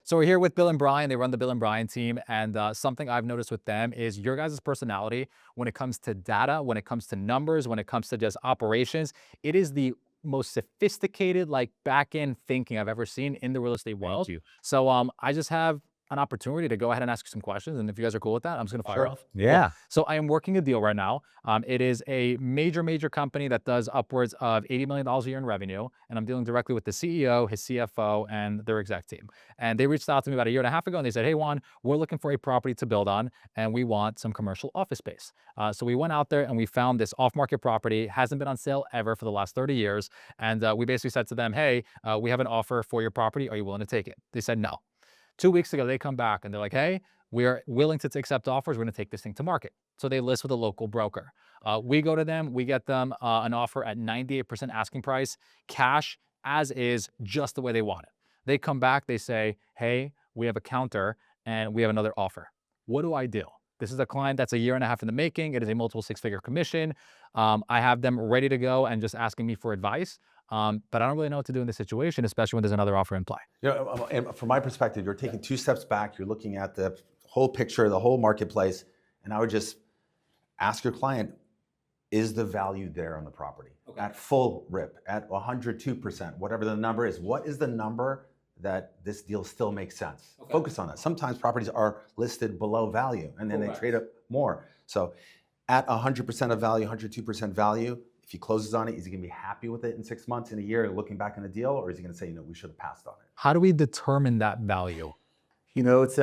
So we're here with Bill and Bryan. They run the Bill and Bryan team. And something I've noticed with them is your guys' personality when it comes to data, when it comes to numbers, when it comes to just operations. It is the most sophisticated, like back end thinking I've ever seen in the real estate Thank world. you. So I just have an opportunity to go ahead and ask you some questions. And if you guys are cool with that, I'm just going to fire Sure. off. Cool. Yeah. So I am working a deal right now. It is a major company that does upwards of $80 million a year in revenue. And I'm dealing directly with the CEO, his CFO, and their exec team. And they reached out to me about a year and a half ago and they said, hey, Juan, we're looking for a property to build on and we want some commercial office space. So we went out there and we found this off market property, hasn't been on sale ever for the last 30 years. And we basically said to them, hey, we have an offer for your property. Are you willing to take it? They said no. 2 weeks ago, they come back and they're like, hey, we are willing to accept offers. We're going to take this thing to market. So they list with a local broker. We go to them, we get them an offer at 98% asking price, cash as is, just the way they want it. They come back, they say, hey, we have a counter and we have another offer. What do I do? This is a client that's a year and a half in the making. It is a multiple six-figure commission. I have them ready to go and just asking me for advice. But I don't really know what to do in this situation, especially when there's another offer in play. And from my perspective, you're taking 2 steps back. You're looking at the whole picture, the whole marketplace, and I would just ask your client, is the value there on the property? Okay. At full rip, at 102%, whatever the number is, what is the number that this deal still makes sense? Okay. Focus on that. Sometimes properties are listed below value and then they trade up more. So at 100% of value, 102% value, if he closes on it, is he going to be happy with it in 6 months, in a year, looking back on the deal, or is he going to say, we should have passed on it? How do we determine that value? It's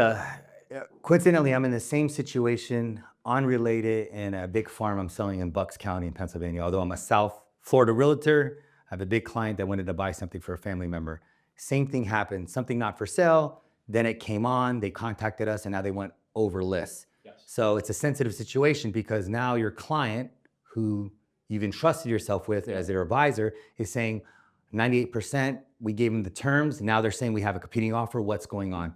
coincidentally, I'm in the same situation, unrelated, in a big farm I'm selling in Bucks County in Pennsylvania. Although I'm a South Florida realtor, I have a big client that wanted to buy something for a family member. Same thing happened, something not for sale. Then it came on, they contacted us, and now they went over list. Yes. So it's a sensitive situation because now your client, who you've entrusted yourself with as their advisor, is saying 98%, we gave them the terms. Now they're saying we have a competing offer. What's going on?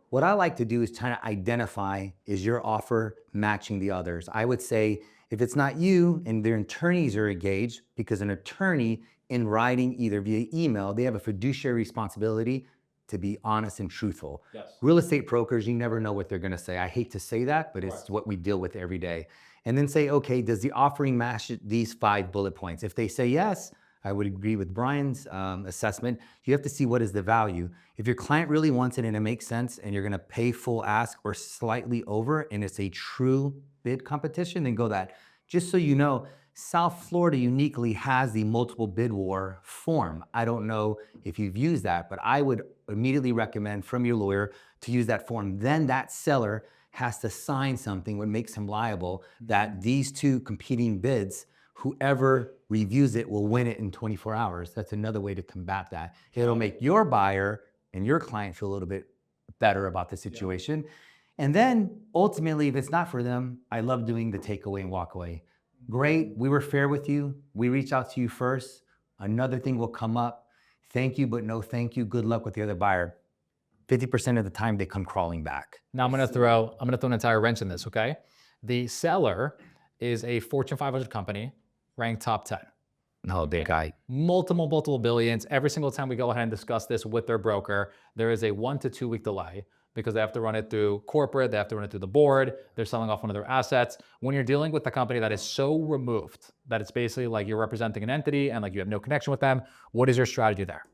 What I like to do is try to identify, is your offer matching the others? I would say if it's not you and their attorneys are engaged, because an attorney in writing, either via email, they have a fiduciary responsibility to be honest and truthful. Yes. Real estate brokers, you never know what they're gonna say. I hate to say that, but it's what we deal with every day. And then say, okay, does the offering match these 5 bullet points? If they say yes, I would agree with Brian's assessment. You have to see what is the value. If your client really wants it and it makes sense and you're gonna pay full ask or slightly over and it's a true bid competition, then go that. Just so you know, South Florida uniquely has the multiple bid war form. I don't know if you've used that, but I would immediately recommend from your lawyer to use that form. Then that seller has to sign something what makes him liable that these 2 competing bids, whoever reviews it will win it in 24 hours. That's another way to combat that. It'll make your buyer and your client feel a little bit better about the situation. Yeah. And then ultimately, if it's not for them, I love doing the takeaway and walk away. Great, we were fair with you. We reached out to you first. Another thing will come up. Thank you, but no thank you. Good luck with the other buyer. 50% of the time they come crawling back. Now I'm gonna throw an entire wrench in this, okay? The seller is a Fortune 500 company, ranked top 10. No, big guy. Multiple billions. Every single time we go ahead and discuss this with their broker, there is a 1 to 2 week delay because they have to run it through corporate, they have to run it through the board, they're selling off one of their assets. When you're dealing with a company that is so removed that it's basically like you're representing an entity and like you have no connection with them, what is your strategy there?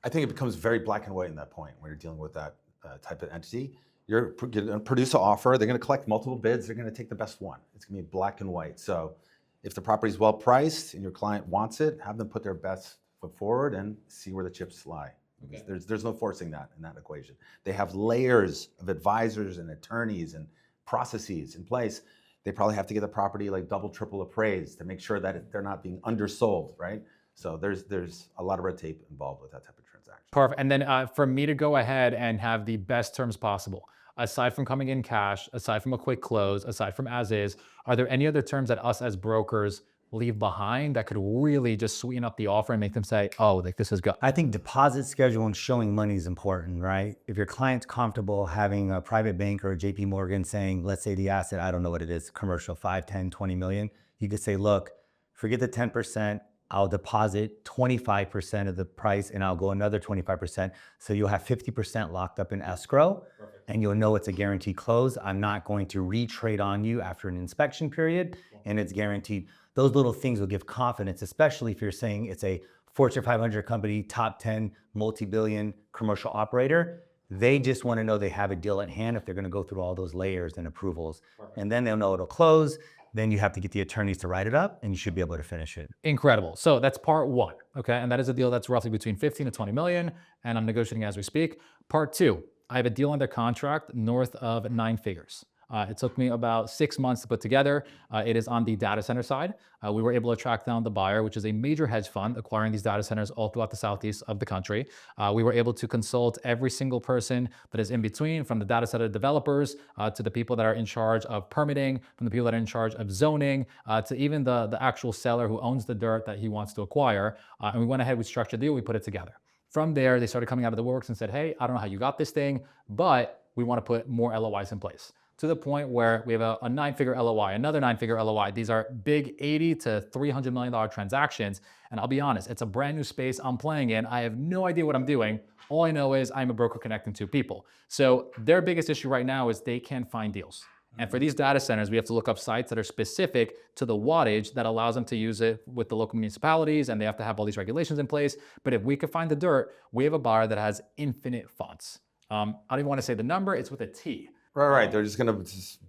I think it becomes very black and white in that point when you're dealing with that type of entity. You're going to produce an offer, they're going to collect multiple bids, they're going to take the best one. It's going to be black and white. So if the property is well priced and your client wants it, have them put their best foot forward and see where the chips lie. Okay. There's no forcing that in that equation. They have layers of advisors and attorneys and processes in place. They probably have to get the property like double, triple appraised to make sure that they're not being undersold, right? So there's a lot of red tape involved with that type of transaction. Perfect. And then for me to go ahead and have the best terms possible, aside from coming in cash, aside from a quick close, aside from as is, are there any other terms that us as brokers leave behind that could really just sweeten up the offer and make them say, oh, like this is good? I think deposit schedule and showing money is important, right? If your client's comfortable having a private bank or a JP Morgan saying, let's say the asset, I don't know what it is, commercial, 5, 10, 20 million, you could say, look, forget the 10%, I'll deposit 25% of the price and I'll go another 25%. So you'll have 50% locked up in escrow. Perfect. And you'll know it's a guaranteed close. I'm not going to retrade on you after an inspection period, and it's guaranteed. Those little things will give confidence, especially if you're saying it's a Fortune 500 company, top 10 multi-billion commercial operator. They just want to know they have a deal at hand if they're going to go through all those layers and approvals. Perfect. And then they'll know it'll close. Then you have to get the attorneys to write it up, and you should be able to finish it. Incredible. So that's part one, okay? And that is a deal that's roughly between 15 to 20 million, and I'm negotiating as we speak. Part two, I have a deal under contract north of 9 figures. It took me about 6 months to put together. It is on the data center side. We were able to track down the buyer, which is a major hedge fund acquiring these data centers all throughout the southeast of the country. We were able to consult every single person that is in between, from the data center developers to the people that are in charge of permitting, from the people that are in charge of zoning, to even the actual seller who owns the dirt that he wants to acquire. And we went ahead, we structured the deal, we put it together. From there, they started coming out of the works and said, hey, I don't know how you got this thing, but we want to put more LOIs in place. To the point where we have a 9-figure LOI, another 9-figure LOI. These are big $80 to $300 million transactions. And I'll be honest, it's a brand new space I'm playing in. I have no idea what I'm doing. All I know is I'm a broker connecting two people. So their biggest issue right now is they can't find deals. And for these data centers, we have to look up sites that are specific to the wattage that allows them to use it with the local municipalities, and they have to have all these regulations in place. But if we could find the dirt, we have a buyer that has infinite funds. I don't even want to say the number, it's with a T. Right. They're just gonna.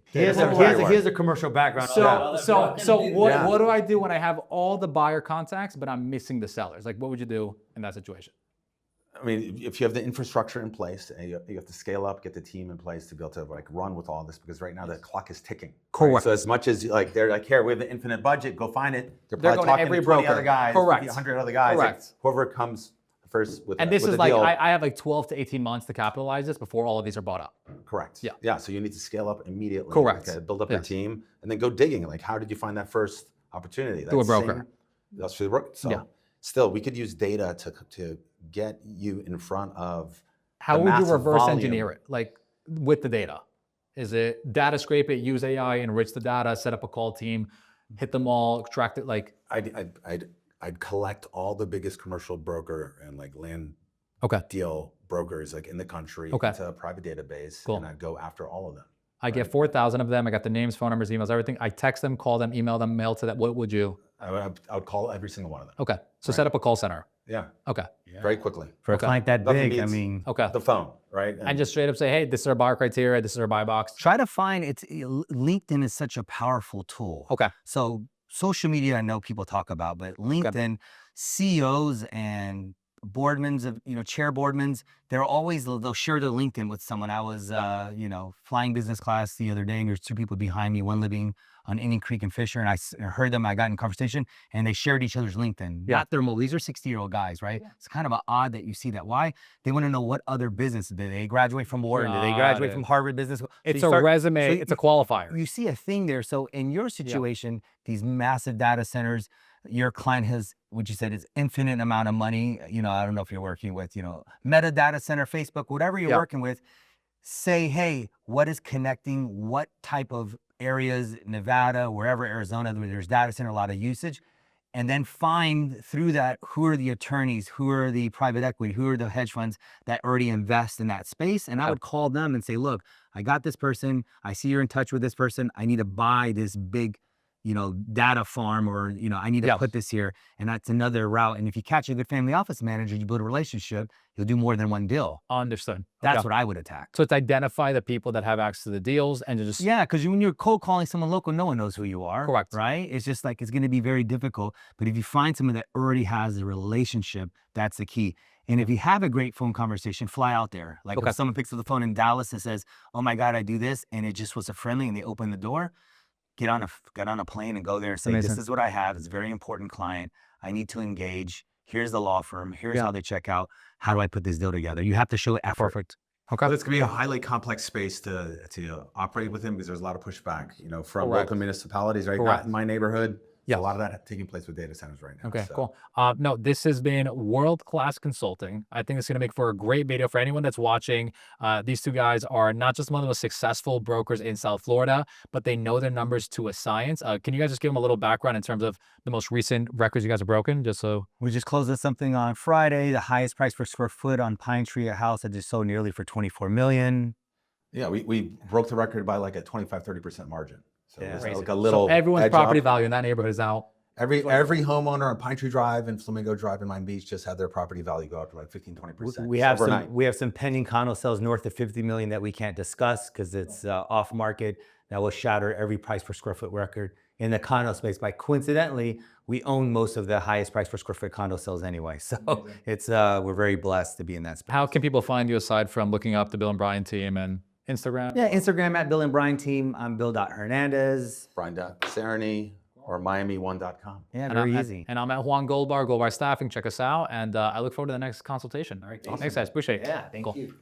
Here's a commercial background. So what do I do when I have all the buyer contacts, but I'm missing the sellers? Like, what would you do in that situation? I mean, if you have the infrastructure in place, and you have to scale up, get the team in place to be able to like run with all this, because right now the clock is ticking. Correct. Right? So as much as like they're like, here, we have the infinite budget, go find it. They're going probably to talking every to 20 broker. other guys, Correct. 100 other guys. Correct. Like, whoever comes first with and a, this with is a like deal. I have like 12 to 18 months to capitalize this before all of these are bought up. Correct. Yeah. Yeah. So you need to scale up immediately. Correct. Okay, build up your team, and then go digging. Like, how did you find that first opportunity? Through a broker. That's through the broker. So still, we could use data to get you in front of. How would you reverse engineer it? Like with the data? Is it data scrape it, use AI, enrich the data, set up a call team, hit them all, extract it? Like I'd collect all the biggest commercial broker and like land deal brokers like in the country into a private database, and I'd go after all of them. I get 4,000 of them. I got the names, phone numbers, emails, everything. I text them, call them, email them, mail to them. What would you? I would call every single one of them. Okay. So set up a call center. Yeah. Okay. Yeah. Very quickly. For a client that Nothing big, I beats mean. the phone, right? And just straight up say, hey, this is our buyer criteria. This is our buy box. Try to find LinkedIn is such a powerful tool. Okay. So social media, I know people talk about, but LinkedIn, CEOs and boardmans of, chair boardmans, they'll share their LinkedIn with someone. I was, flying business class the other day, and there's 2 people behind me, one living on Indian Creek and Fisher, and I heard them, I got in conversation, and they shared each other's LinkedIn. Not their mobile. These are 60-year-old guys, right? Yeah. It's kind of odd that you see that. Why? They want to know what other business. Did they graduate from Wharton? Did they graduate from Harvard Business School? It's a resume. It's a qualifier. You see a thing there. So in your situation, these massive data centers, your client has, what you said, is infinite amount of money. I don't know if you're working with, Meta data center, Facebook, whatever you're working with. Say, hey, what is connecting? What type of areas, Nevada, wherever, Arizona, where there's data center, a lot of usage, and then find through that who are the attorneys, who are the private equity, who are the hedge funds that already invest in that space. And I would call them and say, look, I got this person. I see you're in touch with this person. I need to buy this big, data farm, or, I need to put this here. And that's another route. And if you catch a good family office manager, you build a relationship, you'll do more than one deal. Understood. That's what I would attack. So it's identify the people that have access to the deals and just. Yeah, because when you're cold calling someone local, no one knows who you are. Correct. Right? It's just like, it's going to be very difficult. But if you find someone that already has a relationship, that's the key. And if you have a great phone conversation, fly out there. Like if someone picks up the phone in Dallas and says, oh my God, I do this, and it just was a friendly, and they open the door, get on a plane and go there and say, this is what I have. It's a very important client. I need to engage. Here's the law firm. Here's how they check out. How do I put this deal together? You have to show effort. Perfect. Okay. So it's gonna be a highly complex space to operate within, because there's a lot of pushback, from local municipalities, right? Not in my neighborhood. Yeah, a lot of that taking place with data centers right now. Okay, so. cool. No, this has been world-class consulting. I think it's going to make for a great video for anyone that's watching. These two guys are not just one of the most successful brokers in South Florida, but they know their numbers to a science. Can you guys just give them a little background in terms of the most recent records you guys have broken, just so? We just closed on something on Friday. The highest price per square foot on Pine Tree, a house that just sold nearly for 24 million. Yeah, we broke the record by like a 25-30% margin. So Yeah. it was Crazy. like a little So everyone's edge property up. value in that neighborhood is out. Every homeowner on Pine Tree Drive and Flamingo Drive in Miami Beach just had their property value go up to like 15-20%. We have overnight. we have some pending condo sales north of 50 million that we can't discuss because it's off market. That will shatter every price per square foot record in the condo space. By coincidentally, we own most of the highest price per square foot condo sales anyway. So it's we're very blessed to be in that space. How can people find you aside from looking up the Bill and Bryan team and Instagram? Yeah, Instagram at Bill and Bryan team. I'm Bill.Hernandez. Bryan.Sereny or Miami1.com. Yeah, And very easy. And I'm at Juan Goldbar, Goldbar Staffing. Check us out. And I look forward to the next consultation. All right. Thanks, guys. Appreciate it. Yeah, thank Cool. you.